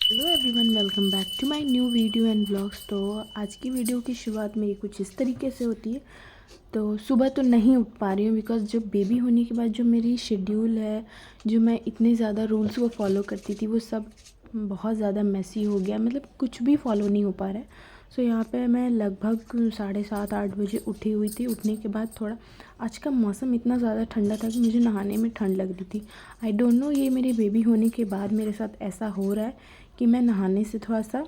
Hello everyone, welcome back to my new video and blogs. तो आज की video की शुरुआत मेरी कुछ इस तरीके से होती है। तो सुबह तो नहीं उठ पा रही हूँ बिकॉज़ जो बेबी होने के बाद जो मेरी शेड्यूल है, जो मैं इतने ज़्यादा रूल्स को फॉलो करती थी, वो सब बहुत ज़्यादा मेसी हो गया। मतलब कुछ भी फॉलो नहीं हो पा रहा है। सो यहाँ पे मैं लगभग 7:30-8 बजे उठी हुई थी। उठने के बाद थोड़ा आज का मौसम इतना ज़्यादा ठंडा था कि मुझे नहाने में ठंड लग रही थी। आई डोंट नो, ये मेरे बेबी होने के बाद मेरे साथ ऐसा हो रहा है कि मैं नहाने से थोड़ा सा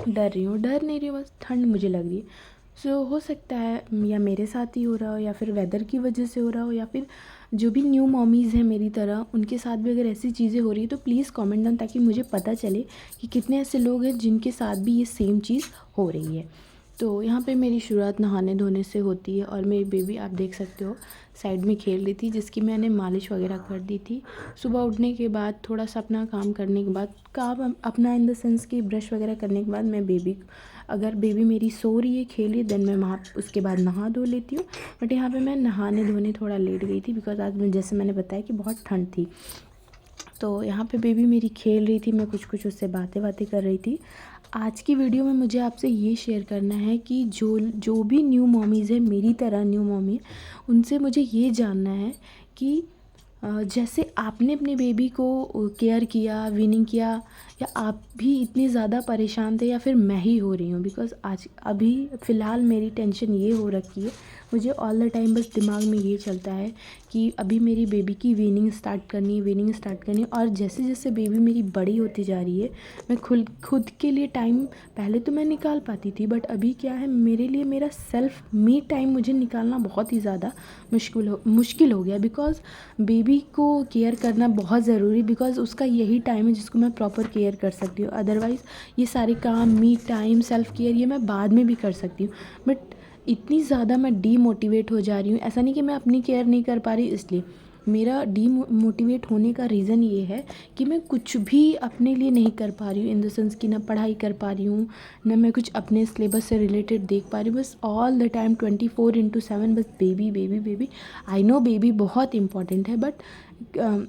डर रही हूँ। डर नहीं रही हूँ, बस ठंड मुझे लग रही है। सो हो सकता है या मेरे साथ ही हो रहा हो, या फिर वेदर की वजह से हो रहा हो, या फिर जो भी न्यू मॉमीज़ हैं मेरी तरह, उनके साथ भी अगर ऐसी चीज़ें हो रही है तो प्लीज़ कमेंट डाउन, ताकि मुझे पता चले कि कितने ऐसे लोग हैं जिनके साथ भी ये सेम चीज़ हो रही है। तो यहाँ पे मेरी शुरुआत नहाने धोने से होती है, और मेरी बेबी आप देख सकते हो साइड में खेल रही थी, जिसकी मैंने मालिश वगैरह कर दी थी। सुबह उठने के बाद थोड़ा सा अपना काम करने के बाद, काम अपना इन द सेंस कि ब्रश वगैरह करने के बाद मैं बेबी, अगर बेबी मेरी सो रही है, खेल रही है, देन मैं वहाँ उसके बाद नहा धो लेती हूँ। बट यहाँ पे मैं नहाने धोने थोड़ा लेट गई थी बिकॉज आज मैं, जैसे मैंने बताया, कि बहुत ठंड थी। तो यहाँ पे बेबी मेरी खेल रही थी, मैं कुछ कुछ उससे बातें बातें कर रही थी। आज की वीडियो में मुझे आपसे ये शेयर करना है कि जो जो भी न्यू मॉमीज़ है, मेरी तरह न्यू मॉमी है, उनसे मुझे ये जानना है कि जैसे आपने अपने बेबी को केयर किया, वीनिंग किया, या आप भी इतने ज़्यादा परेशान थे, या फिर मैं ही हो रही हूँ। बिकॉज़ आज अभी फ़िलहाल मेरी टेंशन ये हो रखी है, मुझे ऑल द टाइम बस दिमाग में ये चलता है कि अभी मेरी बेबी की वीनिंग स्टार्ट करनी है, वीनिंग स्टार्ट करनी है। और जैसे जैसे बेबी मेरी बड़ी होती जा रही है, मैं खुद के लिए टाइम पहले तो मैं निकाल पाती थी, बट अभी क्या है, मेरे लिए मेरा सेल्फ मी टाइम मुझे निकालना बहुत ही ज़्यादा मुश्किल हो गया। बिकॉज़ बेबी को केयर करना बहुत ज़रूरी, बिकॉज़ उसका यही टाइम है जिसको मैं प्रॉपर केयर कर सकती हूँ। अदरवाइज़ ये सारे काम, मी टाइम, सेल्फ केयर, ये मैं बाद में भी कर सकती हूँ। बट इतनी ज़्यादा मैं डीमोटिवेट हो जा रही हूँ। ऐसा नहीं कि मैं अपनी केयर नहीं कर पा रही, इसलिए मेरा डीमोटिवेट होने का रीज़न ये है कि मैं कुछ भी अपने लिए नहीं कर पा रही हूँ। इन द सेंस कि ना पढ़ाई कर पा रही हूँ, ना मैं कुछ अपने सिलेबस से रिलेटेड देख पा रही हूँ। बस ऑल द टाइम 24/7 बस baby baby baby. I know baby बहुत इंपॉर्टेंट है, बट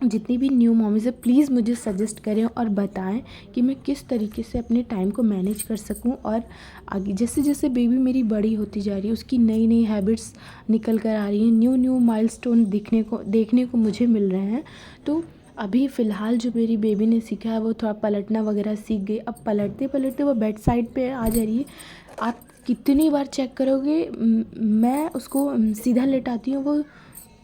जितनी भी न्यू मॉमीज़ है, प्लीज़ मुझे सजेस्ट करें और बताएं कि मैं किस तरीके से अपने टाइम को मैनेज कर सकूं। और आगे जैसे जैसे बेबी मेरी बड़ी होती जा रही है, उसकी नई नई हैबिट्स निकल कर आ रही हैं, न्यू न्यू माइलस्टोन देखने को मुझे मिल रहे हैं। तो अभी फ़िलहाल जो मेरी बेबी ने सीखा है, वो थोड़ा पलटना वगैरह सीख गई। अब पलटते पलटते वो बेड साइड पे आ जा रही है। आप कितनी बार चेक करोगे, मैं उसको सीधा लेटाती हूँ, वो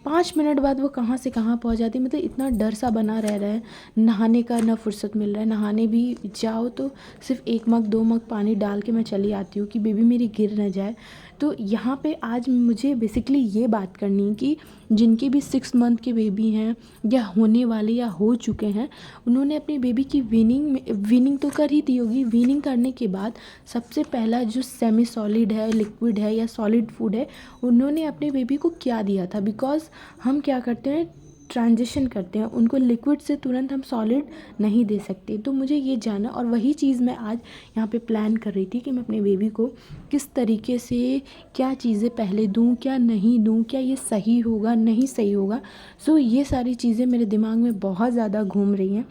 5 मिनट बाद वो कहाँ से कहाँ पहुँच जाती है। मतलब इतना डर सा बना रह रहा है। नहाने का ना फुर्सत मिल रहा है, नहाने भी जाओ तो सिर्फ 1 मग 2 मग पानी डाल के मैं चली आती हूँ कि बेबी मेरी गिर ना जाए। तो यहाँ पे आज मुझे बेसिकली ये बात करनी है कि जिनके भी 6 मंथ के बेबी हैं, या होने वाले, या हो चुके हैं, उन्होंने अपनी बेबी की वीनिंग तो कर ही दी होगी। वीनिंग करने के बाद सबसे पहला जो सेमी सॉलिड है, लिक्विड है, या सॉलिड फूड है, उन्होंने अपने बेबी को क्या दिया था। बिकॉज़ हम क्या करते हैं, ट्रांजिशन करते हैं, उनको लिक्विड से तुरंत हम सॉलिड नहीं दे सकते। तो मुझे ये जानना, और वही चीज़ मैं आज यहाँ पे प्लान कर रही थी कि मैं अपने बेबी को किस तरीके से, क्या चीज़ें पहले दूँ, क्या नहीं दूँ, क्या ये सही होगा, नहीं सही होगा। सो ये सारी चीज़ें मेरे दिमाग में बहुत ज़्यादा घूम रही हैं।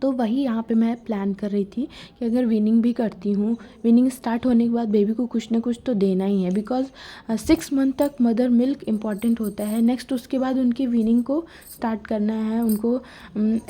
तो वही यहाँ पे मैं प्लान कर रही थी कि अगर वीनिंग भी करती हूँ, वीनिंग स्टार्ट होने के बाद बेबी को कुछ ना कुछ तो देना ही है। बिकॉज़ 6 मंथ तक मदर मिल्क इम्पॉर्टेंट होता है। नेक्स्ट उसके बाद उनकी वीनिंग को स्टार्ट करना है, उनको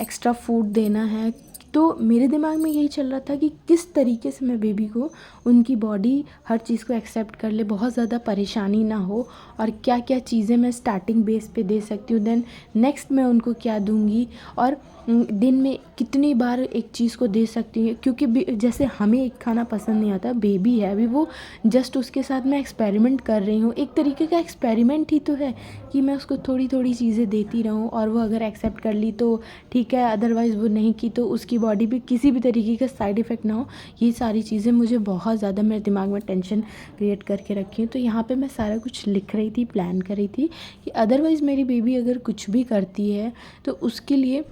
एक्स्ट्रा फूड देना है। तो मेरे दिमाग में यही चल रहा था कि किस तरीके से मैं बेबी को, उनकी बॉडी हर चीज़ को एक्सेप्ट कर ले, बहुत ज़्यादा परेशानी ना हो, और क्या क्या चीज़ें मैं स्टार्टिंग बेस पे दे सकती हूँ, देन नेक्स्ट मैं उनको क्या दूँगी, और दिन में कितनी बार एक चीज़ को दे सकती हूँ। क्योंकि जैसे हमें एक खाना पसंद नहीं आता, बेबी है अभी, वो जस्ट उसके साथ मैं एक्सपेरिमेंट कर रही हूँ। एक तरीके का एक्सपेरिमेंट ही तो है कि मैं उसको थोड़ी थोड़ी चीज़ें देती रहूँ, और वो अगर एक्सेप्ट कर ली तो ठीक है, अदरवाइज़ वो नहीं की तो उसकी बॉडी पे किसी भी तरीके का साइड इफ़ेक्ट ना हो। ये सारी चीज़ें मुझे बहुत ज़्यादा मेरे दिमाग में टेंशन क्रिएट करके रखी हैं। तो यहाँ पे मैं सारा कुछ लिख रही थी, प्लान कर रही थी कि अदरवाइज़ मेरी बेबी अगर कुछ भी करती है तो उसके लिए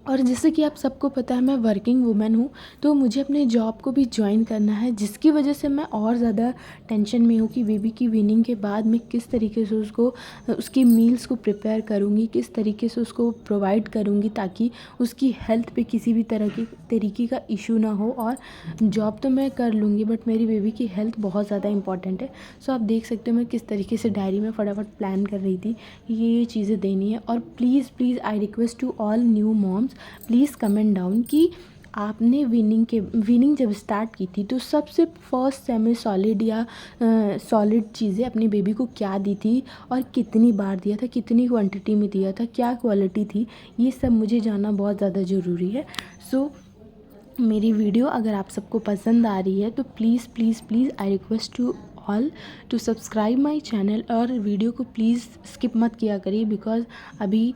और जैसे कि आप सबको पता है मैं वर्किंग वूमेन हूँ, तो मुझे अपने जॉब को भी ज्वाइन करना है, जिसकी वजह से मैं और ज़्यादा टेंशन में हूँ कि बेबी की वीनिंग के बाद मैं किस तरीके से उसको उसकी मील्स को प्रिपेयर करूँगी, किस तरीके से उसको प्रोवाइड करूँगी ताकि उसकी हेल्थ पे किसी भी तरीके का इशू ना हो। और जॉब तो मैं कर लूँगी बट मेरी बेबी की हेल्थ बहुत ज़्यादा इंपॉर्टेंट है। सो आप देख सकते हो मैं किस तरीके से डायरी में फटाफट प्लान कर रही थी कि ये चीज़ें देनी है। और please I request to all new moms, please comment down कि आपने वीनिंग जब स्टार्ट की थी तो सबसे फर्स्ट सेमी सॉलिड या सॉलिड चीज़ें अपनी बेबी को क्या दी थी और कितनी बार दिया था, कितनी क्वांटिटी में दिया था, क्या क्वालिटी थी, ये सब मुझे जानना बहुत ज़्यादा ज़रूरी है। सो मेरी वीडियो अगर आप सबको पसंद आ रही है तो please I request to all to subscribe my channel और वीडियो को प्लीज़ स्किप मत किया करिए, बिकॉज़ अभी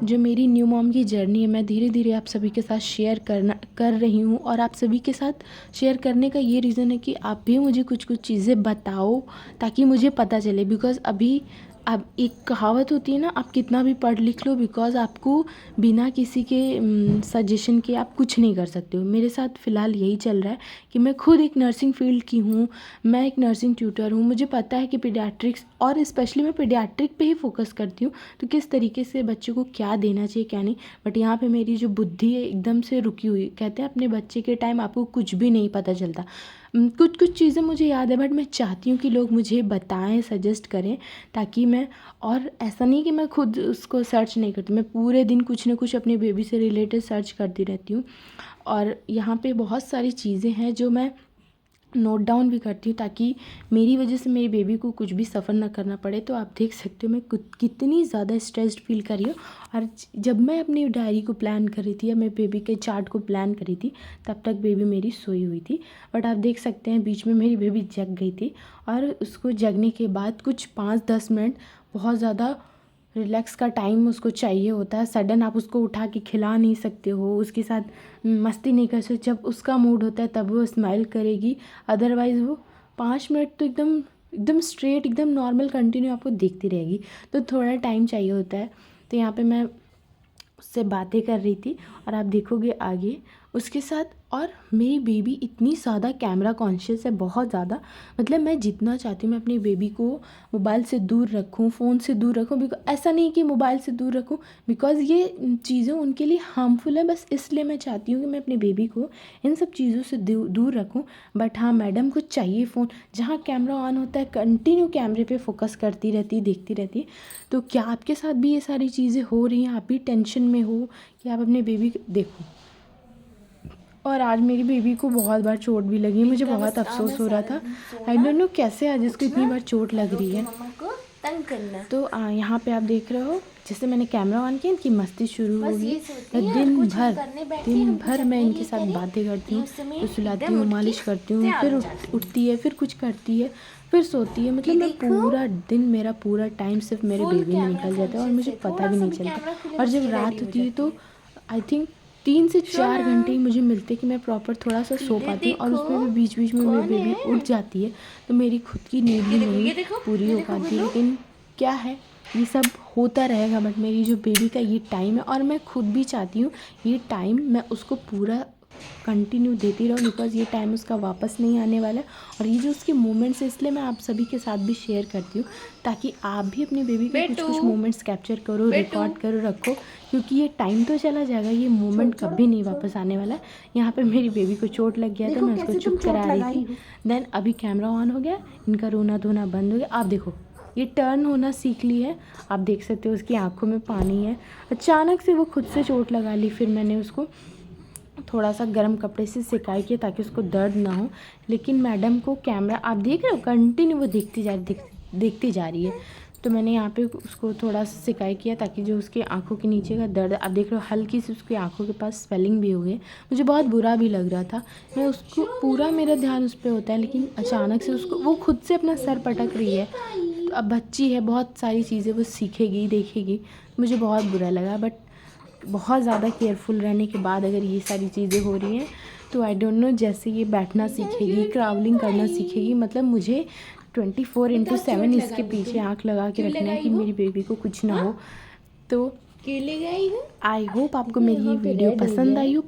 जो मेरी न्यू मॉम की जर्नी है मैं धीरे धीरे आप सभी के साथ शेयर कर रही हूँ। और आप सभी के साथ शेयर करने का ये रीज़न है कि आप भी मुझे कुछ चीज़ें बताओ ताकि मुझे पता चले। बिकॉज़ अभी अब एक कहावत होती है ना, आप कितना भी पढ़ लिख लो, बिकॉज़ आपको बिना किसी के सजेशन के आप कुछ नहीं कर सकते हो। मेरे साथ फ़िलहाल यही चल रहा है कि मैं खुद एक नर्सिंग फील्ड की हूँ, मैं एक नर्सिंग ट्यूटर हूँ, मुझे पता है कि पीडियाट्रिक्स और स्पेशली मैं पीडियाट्रिक पे ही फोकस करती हूँ, तो किस तरीके से बच्चे को क्या देना चाहिए क्या नहीं। बट यहाँ पे मेरी जो बुद्धि है एकदम से रुकी हुई। कहते हैं अपने बच्चे के टाइम आपको कुछ भी नहीं पता चलता। कुछ चीज़ें मुझे याद है बट मैं चाहती हूँ कि लोग मुझे बताएं, सजेस्ट करें ताकि मैं, और ऐसा नहीं कि मैं खुद उसको सर्च नहीं करती, मैं पूरे दिन कुछ ना कुछ अपनी बेबी से रिलेटेड सर्च करती रहती हूँ। और यहाँ पे बहुत सारी चीज़ें हैं जो मैं नोट डाउन भी करती हूँ ताकि मेरी वजह से मेरी बेबी को कुछ भी सफ़र ना करना पड़े। तो आप देख सकते हो मैं कितनी ज़्यादा स्ट्रेस्ड फील कर रही हूँ। और जब मैं अपनी डायरी को प्लान कर रही थी या मैं बेबी के चार्ट को प्लान कर रही थी तब तक बेबी मेरी सोई हुई थी। बट आप देख सकते हैं बीच में मेरी बेबी जग गई थी और उसको जगने के बाद कुछ 5-10 मिनट बहुत ज़्यादा रिलैक्स का टाइम उसको चाहिए होता है। सडन आप उसको उठा के खिला नहीं सकते हो, उसके साथ मस्ती नहीं कर सकते। जब उसका मूड होता है तब वो स्माइल करेगी, अदरवाइज़ वो 5 मिनट तो एकदम स्ट्रेट, एकदम नॉर्मल कंटिन्यू आपको देखती रहेगी। तो थोड़ा टाइम चाहिए होता है। तो यहाँ पे मैं उससे बातें कर रही थी और आप देखोगे आगे उसके साथ। और मेरी बेबी इतनी ज़्यादा कैमरा कॉन्शियस है, बहुत ज़्यादा। मतलब मैं जितना चाहती हूँ मैं अपनी बेबी को मोबाइल से दूर रखूँ, फ़ोन से दूर रखूँ। बिकॉज ऐसा नहीं कि मोबाइल से दूर रखूँ, बिकॉज़ ये चीज़ें उनके लिए हार्मफुल है। बस इसलिए मैं चाहती हूँ कि मैं अपनी बेबी को इन सब चीज़ों से दूर रखूँ। बट हाँ, मैडम को चाहिए फ़ोन, जहाँ कैमरा ऑन होता है कंटिन्यू कैमरे पे फोकस करती रहती है, देखती रहती है। तो क्या आपके साथ भी ये सारी चीज़ें हो रही हैं? आप भी टेंशन में हो कि आप अपने बेबी को देखो। और आज मेरी बेबी को बहुत बार चोट भी लगी, मुझे बहुत अफसोस हो रहा था। आई डोंट नो कैसे आज इसको इतनी बार चोट लग रही है। तो यहाँ पे आप देख रहे हो जैसे मैंने कैमरा ऑन किया, इनकी मस्ती शुरू हो गई। दिन भर मैं इनके साथ बातें करती हूँ, तो सुलाती हूँ, मालिश करती हूँ, फिर उठती है, फिर कुछ करती है, फिर सोती है। मतलब मैं पूरा दिन, मेरा पूरा टाइम सिर्फ मेरे बेबी में निकल जाता है और मुझे पता भी नहीं चलता। और जब रात होती है तो आई थिंक 3 से 4 घंटे ही मुझे मिलते कि मैं प्रॉपर थोड़ा सा सो पाती हूँ। और उसमें भी बीच में मेरी बेबी उठ जाती है तो मेरी खुद की नींद भी नहीं पूरी हो पाती। लेकिन क्या है, ये सब होता रहेगा। बट मेरी जो बेबी का ये टाइम है और मैं खुद भी चाहती हूँ ये टाइम मैं उसको पूरा कंटिन्यू देती रहूँ, बिकॉज़ ये टाइम उसका वापस नहीं आने वाला है। और ये जो उसके मोमेंट्स है इसलिए मैं आप सभी के साथ भी शेयर करती हूँ ताकि आप भी अपनी बेबी के कुछ मोमेंट्स कैप्चर करो, रिकॉर्ड करो, रखो, क्योंकि ये टाइम तो चला जाएगा, ये मोमेंट कभी नहीं वापस आने वाला है। यहाँ पे मेरी बेबी को चोट लग गया था, मैं उसको चुप करा रही थी। देन अभी कैमरा ऑन हो गया, इनका रोना धोना बंद हो गया। आप देखो ये टर्न होना सीख ली है, आप देख सकते हो उसकी आंखों में पानी है। अचानक से वो खुद से चोट लगा ली, फिर मैंने उसको थोड़ा सा गर्म कपड़े से सिकाई किया ताकि उसको दर्द ना हो। लेकिन मैडम को कैमरा आप देख रहे हो कंटिन्यू वो देखती जा रही है। तो मैंने यहाँ पे उसको थोड़ा सा सिकाई किया ताकि जो उसके आंखों के नीचे का दर्द, आप देख रहे हो हल्की सी उसकी आंखों के पास स्वेलिंग भी हो गई। मुझे बहुत बुरा भी लग रहा था, मैं उसको पूरा मेरा ध्यान उस पर होता है, लेकिन अचानक से उसको वो खुद से अपना सर पटक रही है। तो अब बच्ची है, बहुत सारी चीज़ें वो सीखेगी, देखेगी। मुझे बहुत बुरा लगा। बट बहुत ज़्यादा केयरफुल रहने के बाद अगर ये सारी चीज़ें हो रही हैं तो आई डोंट नो, जैसे ये बैठना सीखेगी, ट्रैवलिंग करना सीखेगी, मतलब मुझे 24/7 इसके पीछे आँख लगा के रखना है कि मेरी बेबी को कुछ ना हो। तो आई होप आपको मेरी ये वीडियो पसंद आई हो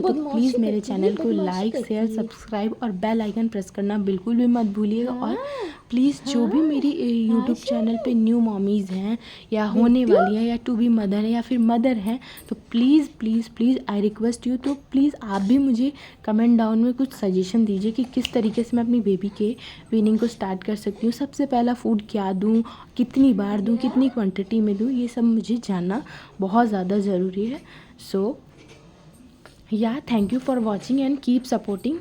तो प्लीज़ मेरे चैनल को लाइक शेयर सब्सक्राइब और बेल आइकन प्रेस करना बिल्कुल भी मत भूलिएगा। और प्लीज़ जो भी मेरी यूट्यूब चैनल पे न्यू मॉमीज़ हैं या होने वाली हैं या टू बी मदर है या फिर मदर हैं, तो please please please I request you, तो प्लीज़ आप भी मुझे कमेंट डाउन में कुछ सजेशन दीजिए कि किस तरीके से मैं अपनी बेबी के वीनिंग को स्टार्ट कर सकती हूँ। सबसे पहला फूड क्या दूँ, कितनी बार दूँ, कितनी क्वांटिटी में दूँ, ये सब मुझे जानना बहुत ज़्यादा ज़रूरी है। सो या thank you for watching and keep supporting,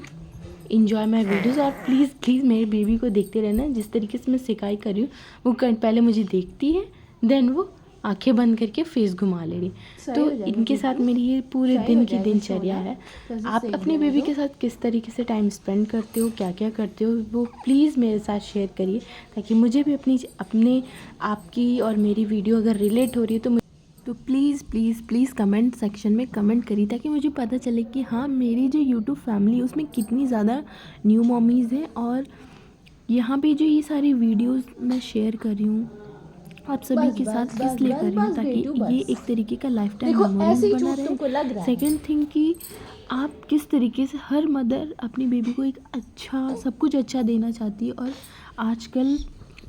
enjoy my videos. और प्लीज़ प्लीज़ मेरे बेबी को देखते रहना। जिस तरीके से मैं सिकाई कर रही हूँ, वो पहले मुझे देखती है, देन वो आंखें बंद करके फेस घुमा ले रही। तो इनके साथ मेरी ये पूरे दिन की दिनचर्या है। आप अपने बेबी के साथ किस तरीके से टाइम स्पेंड करते हो, क्या क्या करते हो, वो प्लीज़ मेरे साथ शेयर करिए, ताकि मुझे भी अपने आपकी और मेरी वीडियो अगर रिलेट हो रही है तो please please please comment section में कमेंट करिए, ताकि मुझे पता चले कि हाँ, मेरी जो यूट्यूब फैमिली है उसमें कितनी ज़्यादा न्यू मॉमीज़ हैं। और यहाँ पे जो ये सारी वीडियोस मैं शेयर कर रही हूँ आप सभी के साथ किस लिए कर रही हूँ, ताकि ये एक तरीके का लाइफ टाइम मेमोरीज बना रहे। सेकेंड थिंग कि आप किस तरीके से, हर मदर अपनी बेबी को एक अच्छा, सब कुछ अच्छा देना चाहती है। और आजकल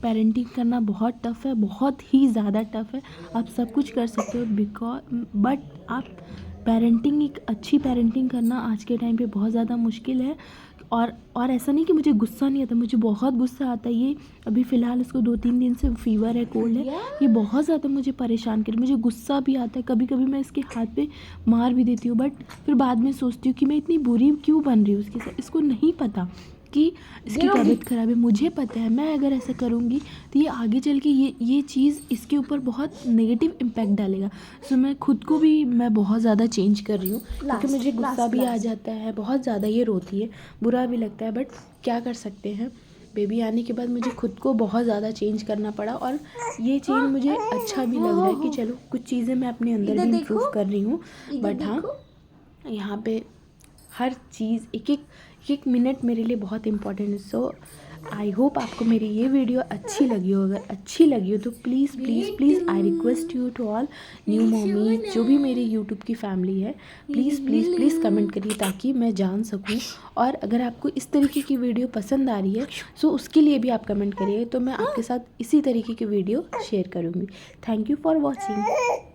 पेरेंटिंग करना बहुत टफ़ है, बहुत ही ज़्यादा टफ़ है। आप सब कुछ कर सकते हो बट आप पेरेंटिंग, एक अच्छी पेरेंटिंग करना आज के टाइम पे बहुत ज़्यादा मुश्किल है। और ऐसा नहीं कि मुझे गुस्सा नहीं आता, मुझे बहुत गुस्सा आता है। ये अभी फ़िलहाल इसको 2-3 दिन से फ़ीवर है, कोल्ड है, ये बहुत ज़्यादा मुझे परेशान करे, मुझे गुस्सा भी आता है। कभी कभी मैं इसके हाथ पे मार भी देती हूँ, बट फिर बाद में सोचती हूँ कि मैं इतनी बुरी क्यों बन रही हूँ उसके साथ। इसको नहीं पता कि इसकी तबीयत ख़राब है, मुझे पता है मैं अगर ऐसा करूँगी तो ये आगे चल के ये चीज़ इसके ऊपर बहुत नेगेटिव इम्पैक्ट डालेगा। सो मैं खुद को भी मैं बहुत ज़्यादा चेंज कर रही हूँ, क्योंकि मुझे गुस्सा भी आ जाता है, बहुत ज़्यादा ये रोती है, बुरा भी लगता है, बट क्या कर सकते हैं। बेबी आने के बाद मुझे खुद को बहुत ज़्यादा चेंज करना पड़ा, और ये चेंज मुझे अच्छा भी लग रहा है कि चलो कुछ चीज़ें मैं अपने अंदर भी इम्प्रूव कर रही हूँ। बट हाँ, यहाँ पे हर चीज़ एक मिनट मेरे लिए बहुत इंपॉर्टेंट है। सो आई होप आपको मेरी ये वीडियो अच्छी लगी हो। अगर अच्छी लगी हो तो please please please I request you to all new mommy, जो भी मेरी यूट्यूब की फैमिली है, प्लीज़ प्लीज़ प्लीज़ कमेंट करिए ताकि मैं जान सकूं। और अगर आपको इस तरीके की वीडियो पसंद आ रही है सो उसके लिए भी आप कमेंट करिए, तो मैं आपके साथ इसी तरीके की वीडियो शेयर करूँगी। Thank you for watching.